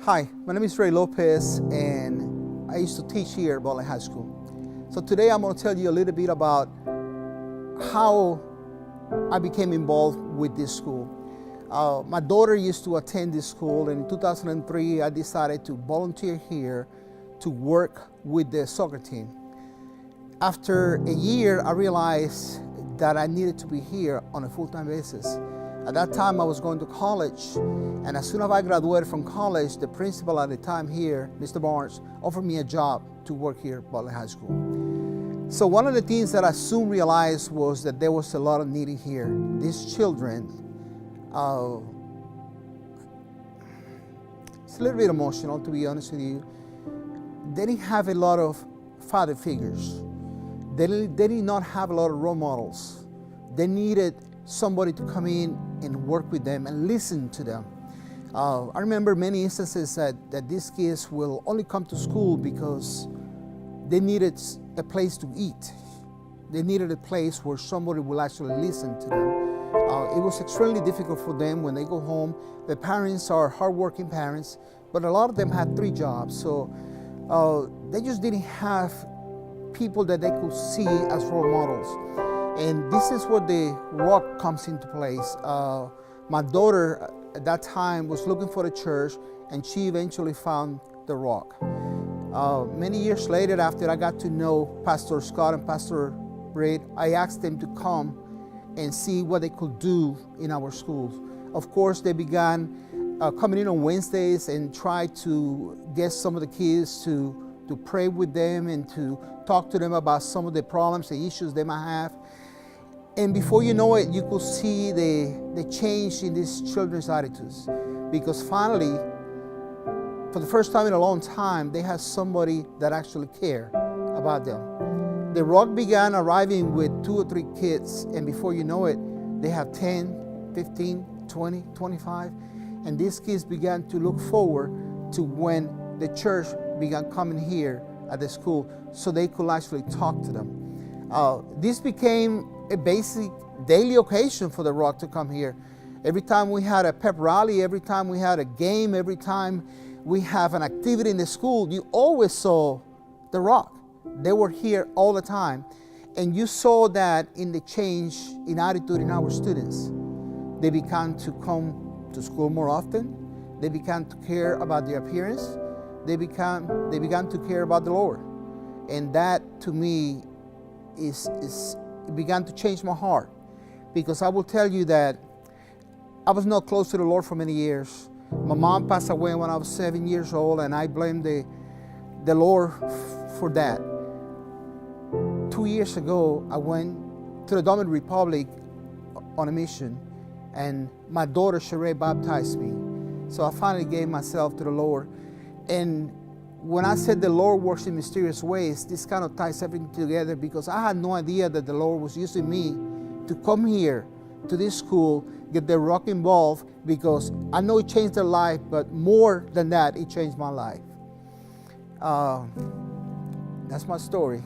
Hi, my name is Lopez, and I used to teach here at Butler High School. So today I'm going to tell you a little bit about how I became involved with this school. My daughter used to attend this school, and in 2003 I decided to volunteer here to work with the soccer team. After a year, I realized that I needed to be here on a full-time basis. At that time, I was going to college, and as soon as I graduated from college, the principal at the time here, Mr. Barnes, offered me a job to work here at Butler High School. So one of the things that I soon realized was that there was a lot of need here. These children, it's a little bit emotional, to be honest with you. They didn't have a lot of father figures. They did not have a lot of role models. They needed somebody to come in and work with them and listen to them. I remember many instances that these kids will only come to school because they needed a place to eat. They needed a place where somebody will actually listen to them. It was extremely difficult for them when they go home. The parents are hardworking parents, but a lot of them had 3 jobs. So they just didn't have people that they could see as role models. And this is where the rock comes into place. My daughter at that time was looking for a church, and she eventually found the rock. Many years later, after I got to know Pastor Scott and Pastor Britt, I asked them to come and see what they could do in our schools. Of course, they began coming in on Wednesdays and try to get some of the kids to pray with them and to talk to them about some of the problems, the issues they might have. And before you know it, you could see the change in these children's attitudes. Because finally, for the first time in a long time, they had somebody that actually cared about them. The rock began arriving with 2 or 3 kids, and before you know it, they have 10, 15, 20, 25. And these kids began to look forward to when the church began coming here at the school so they could actually talk to them. This became a basic daily occasion for the rock to come here. Every time we had a pep rally, every time we had a game, every time we have an activity in the school, you always saw the rock. They were here all the time. And you saw that in the change in attitude in our students. They began to come to school more often. They began to care about their appearance. They began to care about the Lord. And that, to me, it began to change my heart, because I will tell you that I was not close to the Lord for many years. My mom passed away when I was 7 years old, and I blame the Lord for that. 2 years ago, I went to the Dominican Republic on a mission, and my daughter Sheree baptized me. So I finally gave myself to the Lord. And when I said the Lord works in mysterious ways, this kind of ties everything together, because I had no idea that the Lord was using me to come here to this school, get the rock involved, because I know it changed their life, but more than that, it changed my life. That's my story.